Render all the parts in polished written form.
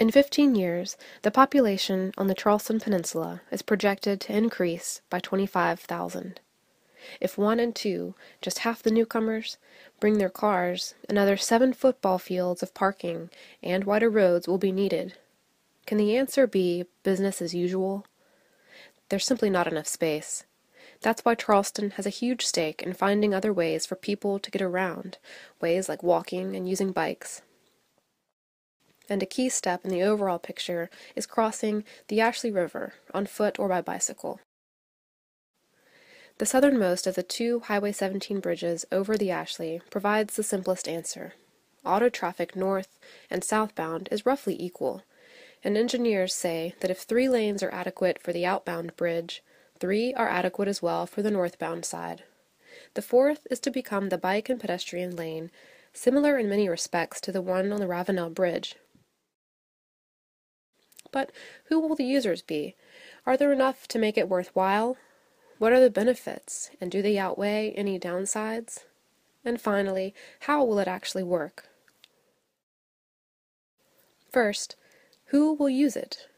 In 15 years, the population on the Charleston Peninsula is projected to increase by 25,000. If 1 and 2, just half the newcomers, bring their cars, another 7 football fields of parking and wider roads will be needed. Can the answer be business as usual? There's simply not enough space. That's why Charleston has a huge stake in finding other ways for people to get around, ways like walking and using bikes. And a key step in the overall picture is crossing the Ashley River on foot or by bicycle. The southernmost of the 2 Highway 17 bridges over the Ashley provides the simplest answer. Auto traffic north and southbound is roughly equal, and engineers say that if 3 lanes are adequate for the outbound bridge, 3 are adequate as well for the northbound side. The 4th is to become the bike and pedestrian lane, similar in many respects to the one on the Ravenel Bridge. But who will the users be? Are there enough to make it worthwhile? What are the benefits, and do they outweigh any downsides? And finally, how will it actually work? First, who will use it?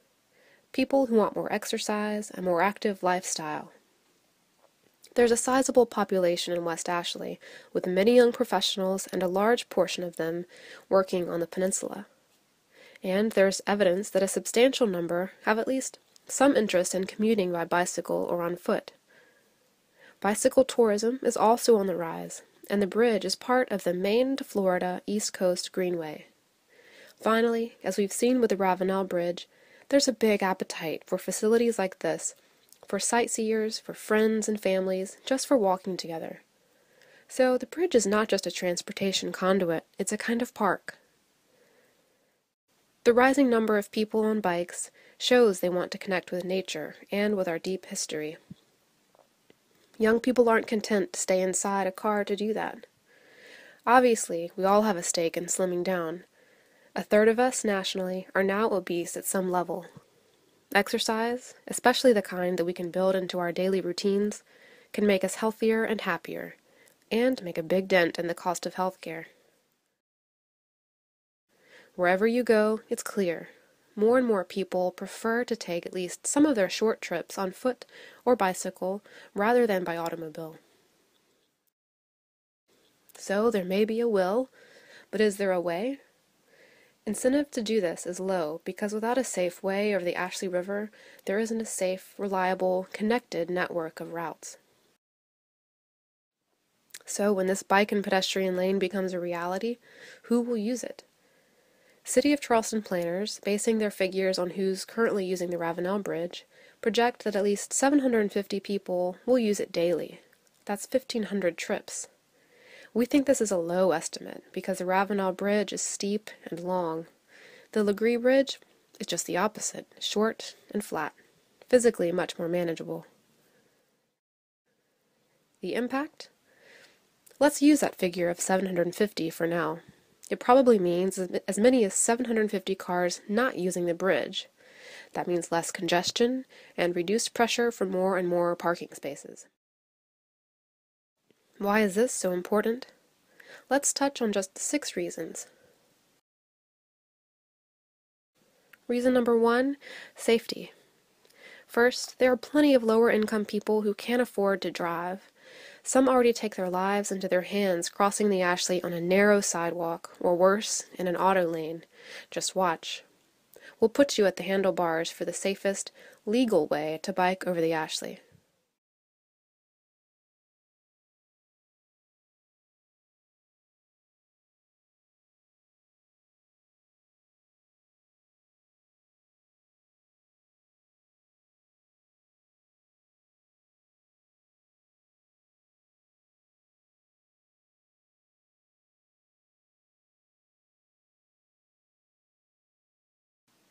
People who want more exercise, a more active lifestyle. There's a sizable population in West Ashley, with many young professionals and a large portion of them working on the peninsula. And there's evidence that a substantial number have at least some interest in commuting by bicycle or on foot. Bicycle tourism is also on the rise, and the bridge is part of the Maine to Florida East Coast Greenway. Finally, as we've seen with the Ravenel Bridge, there's a big appetite for facilities like this, for sightseers, for friends and families, just for walking together. So the bridge is not just a transportation conduit, it's a kind of park. The rising number of people on bikes shows they want to connect with nature and with our deep history. Young people aren't content to stay inside a car to do that. Obviously, we all have a stake in slimming down. 1/3 of us nationally are now obese at some level. Exercise, especially the kind that we can build into our daily routines, can make us healthier and happier, and make a big dent in the cost of healthcare. Wherever you go, it's clear. More and more people prefer to take at least some of their short trips on foot or bicycle rather than by automobile. So there may be a will, but is there a way? Incentive to do this is low because without a safe way over the Ashley River, there isn't a safe, reliable, connected network of routes. So when this bike and pedestrian lane becomes a reality, who will use it? City of Charleston planners, basing their figures on who's currently using the Ravenel Bridge, project that at least 750 people will use it daily. That's 1,500 trips. We think this is a low estimate because the Ravenel Bridge is steep and long. The Legare Bridge is just the opposite, short and flat, physically much more manageable. The impact? Let's use that figure of 750 for now. It probably means as many as 750 cars not using the bridge. That means less congestion and reduced pressure for more and more parking spaces. Why is this so important? Let's touch on just 6 reasons. Reason number 1, safety. First, there are plenty of lower-income people who can't afford to drive. Some already take their lives into their hands crossing the Ashley on a narrow sidewalk, or worse, in an auto lane. Just watch. We'll put you at the handlebars for the safest, legal way to bike over the Ashley.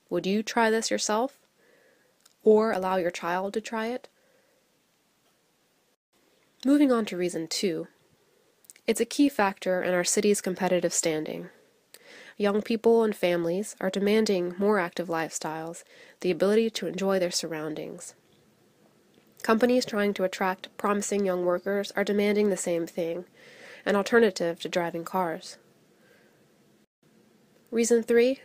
Would you try this yourself? Or allow your child to try it? Moving on to reason 2. It's a key factor in our city's competitive standing. Young people and families are demanding more active lifestyles, the ability to enjoy their surroundings. Companies trying to attract promising young workers are demanding the same thing, an alternative to driving cars. Reason 3.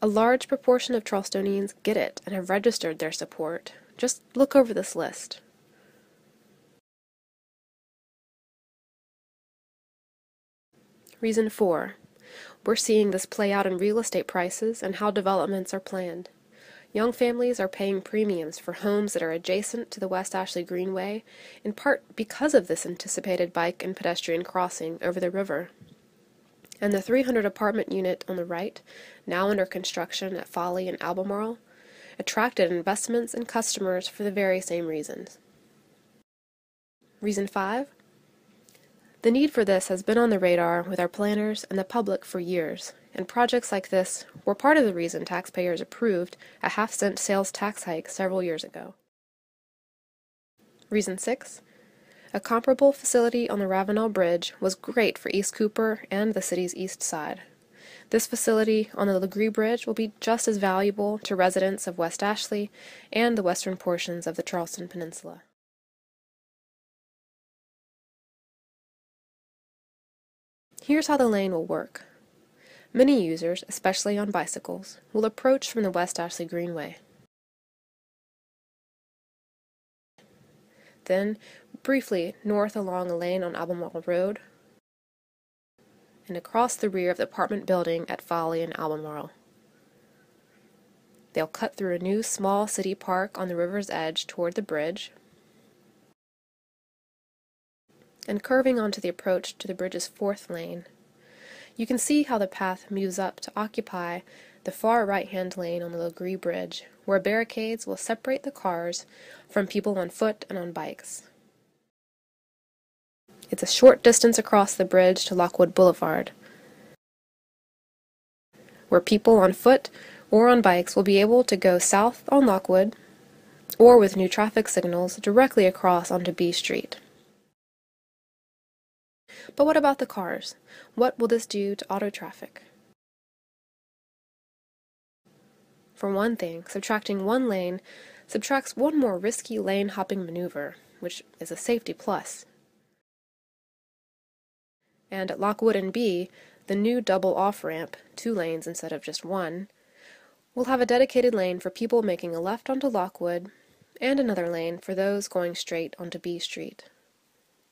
A large proportion of Charlestonians get it and have registered their support. Just look over this list. Reason 4. We're seeing this play out in real estate prices and how developments are planned. Young families are paying premiums for homes that are adjacent to the West Ashley Greenway, in part because of this anticipated bike and pedestrian crossing over the river. And the 300 apartment unit on the right, now under construction at Folly and Albemarle, attracted investments and customers for the very same reasons. Reason 5. The need for this has been on the radar with our planners and the public for years, and projects like this were part of the reason taxpayers approved a half-cent sales tax hike several years ago. Reason 6. A comparable facility on the Legare Bridge was great for East Cooper and the city's east side. This facility on the Legare Bridge will be just as valuable to residents of West Ashley and the western portions of the Charleston Peninsula. Here's how the lane will work. Many users, especially on bicycles, will approach from the West Ashley Greenway. Then, briefly north along a lane on Albemarle Road, and across the rear of the apartment building at Folly and Albemarle. They'll cut through a new small city park on the river's edge toward the bridge, and curving onto the approach to the bridge's fourth lane. You can see how the path moves up to occupy the far right-hand lane on the Legare Bridge, where barricades will separate the cars from people on foot and on bikes. It's a short distance across the bridge to Lockwood Boulevard, where people on foot or on bikes will be able to go south on Lockwood, or with new traffic signals directly across onto B Street. But what about the cars? What will this do to auto traffic? For one thing, subtracting one lane subtracts one more risky lane hopping maneuver, which is a safety plus. And at Lockwood and B, the new double off-ramp, 2 lanes instead of just 1, will have a dedicated lane for people making a left onto Lockwood, and another lane for those going straight onto B Street.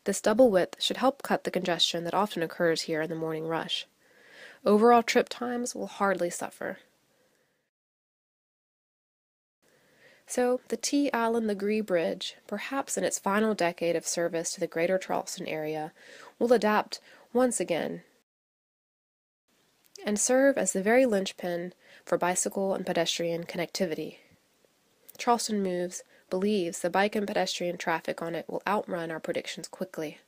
This double width should help cut the congestion that often occurs here in the morning rush. Overall trip times will hardly suffer. So, the T. Allen Legare Bridge, perhaps in its final decade of service to the greater Charleston area, will adapt once again and serve as the very linchpin for bicycle and pedestrian connectivity. Charleston Moves believes the bike and pedestrian traffic on it will outrun our predictions quickly.